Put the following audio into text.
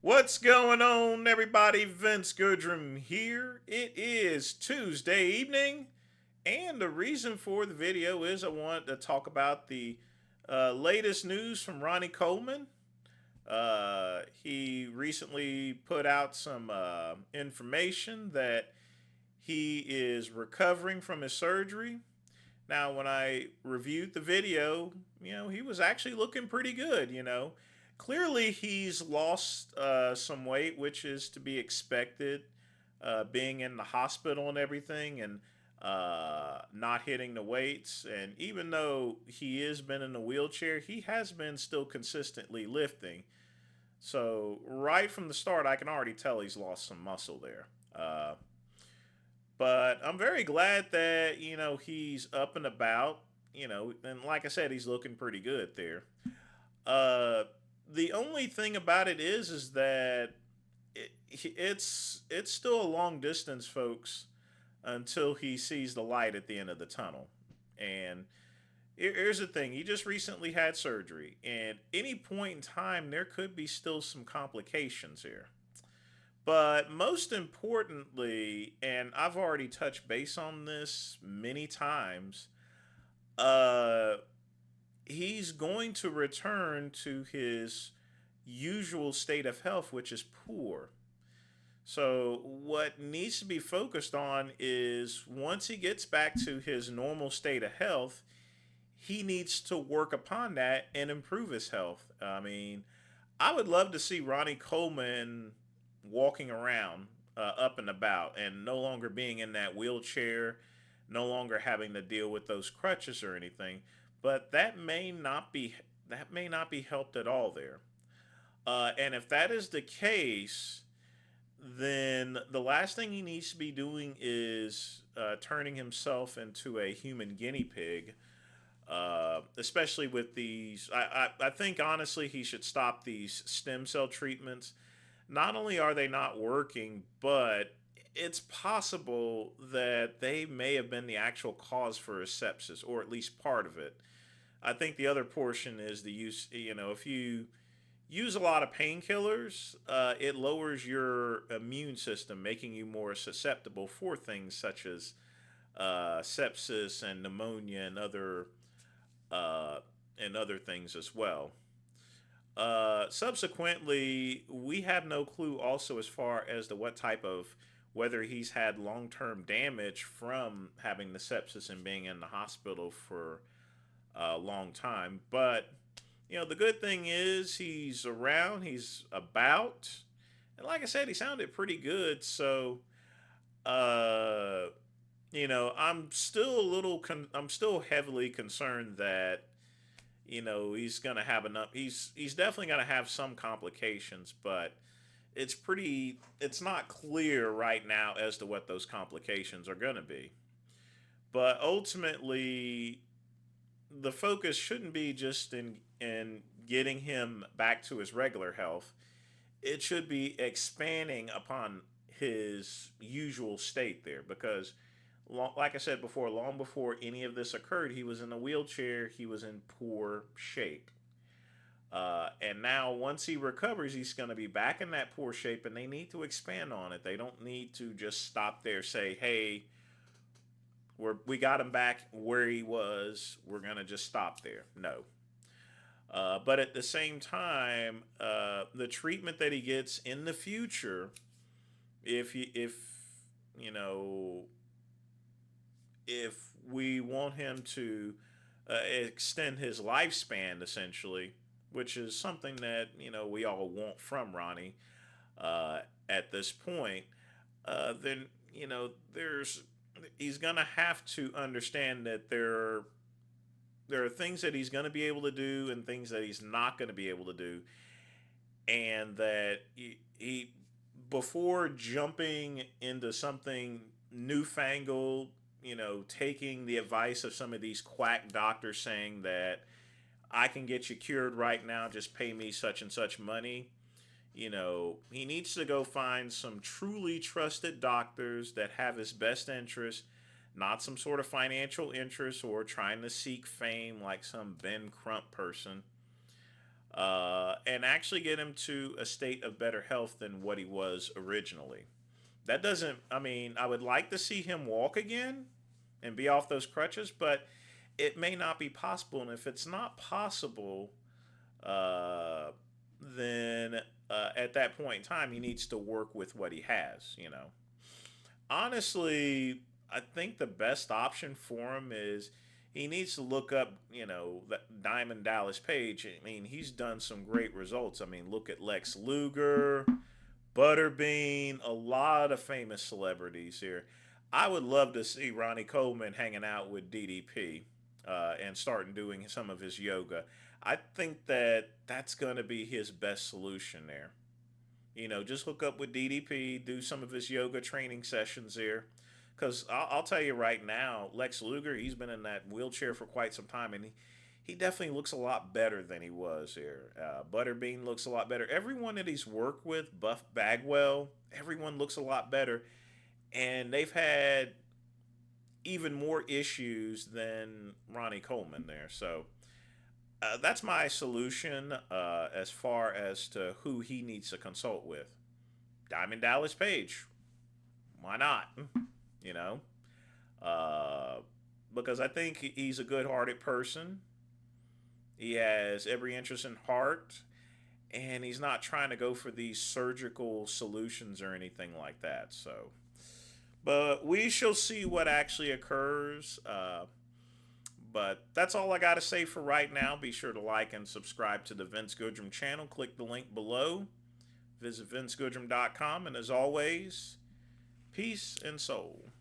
What's going on, everybody? Vince Goodrum here. It is Tuesday evening, and the reason for the video is I want to talk about the latest news from Ronnie Coleman. He recently put out some information that he is recovering from his surgery. Now, when I reviewed the video, he was actually looking pretty good. Clearly, he's lost some weight, which is to be expected, being in the hospital and everything, and not hitting the weights. And even though he has been in a wheelchair, he has been still consistently lifting. So, right from the start, I can already tell he's lost some muscle there. But I'm very glad that, he's up and about, and like I said, he's looking pretty good there. Uh, the only thing about it is that it's still a long distance, folks, until he sees the light at the end of the tunnel. And here's the thing: he just recently had surgery, and any point in time, there could be still some complications here. But most importantly, and I've already touched base on this many times, uh, he's going to return to his usual state of health, which is poor. So, what needs to be focused on is once he gets back to his normal state of health, he needs to work upon that and improve his health. I mean, I would love to see Ronnie Coleman walking around up and about and no longer being in that wheelchair, no longer having to deal with those crutches or anything. But that may not be helped at all there. And if that is the case, then the last thing he needs to be doing is turning himself into a human guinea pig, especially with these. I think honestly he should stop these stem cell treatments. Not only are they not working, but it's possible that they may have been the actual cause for his sepsis, or at least part of it. I think the other portion is the use, if you use a lot of painkillers, it lowers your immune system, making you more susceptible for things such as sepsis and pneumonia uh, and other things as well. Subsequently, we have no clue also as far as to what type of whether he's had long term damage from having the sepsis and being in the hospital for a long time. But, the good thing is he's around, he's about. And like I said, he sounded pretty good. So, uh, I'm still heavily concerned that he's gonna have enough. He's definitely gonna have some complications, but it's not clear right now as to what those complications are gonna be. But ultimately, the focus shouldn't be just in getting him back to his regular health. It should be expanding upon his usual state there because like I said before, long before any of this occurred, he was in a wheelchair. He was in poor shape. And now, once he recovers, he's going to be back in that poor shape, and they need to expand on it. They don't need to just stop there, say, hey, we got him back where he was. We're going to just stop there. No. But at the same time, the treatment that he gets in the future, if you know, if we want him to extend his lifespan, essentially, which is something that we all want from Ronnie at this point, then there's he's gonna have to understand that there are things that he's gonna be able to do and things that he's not gonna be able to do, and that he before jumping into something newfangled, taking the advice of some of these quack doctors saying that I can get you cured right now, just pay me such and such money. He needs to go find some truly trusted doctors that have his best interest, not some sort of financial interest or trying to seek fame like some Ben Crump person. and actually get him to a state of better health than what he was originally. That doesn't, I mean, I would like to see him walk again and be off those crutches, but it may not be possible. And if it's not possible, uh, then at that point in time, he needs to work with what he has, you know. Honestly, I think the best option for him is he needs to look up, you know, Diamond Dallas Page. I mean, he's done some great results. I mean, look at Lex Luger, Butterbean, a lot of famous celebrities here. I would love to see Ronnie Coleman hanging out with DDP and starting doing some of his yoga. I think that that's going to be his best solution there. You know, just hook up with DDP, do some of his yoga training sessions there. Because I'll tell you right now, Lex Luger, he's been in that wheelchair for quite some time, and he definitely looks a lot better than he was here. Butterbean looks a lot better. Everyone that he's worked with, Buff Bagwell, everyone looks a lot better, and they've had even more issues than Ronnie Coleman there. So that's my solution as far as to who he needs to consult with. Diamond Dallas Page. Why not? You know? Uh, because I think he's a good hearted person. He has every interest in heart. And he's not trying to go for these surgical solutions or anything like that. So, but we shall see what actually occurs. But that's all I got to say for right now. Be sure to like and subscribe to the Vince Goodrum channel. Click the link below. Visit vincegoodrum.com. And as always, peace and soul.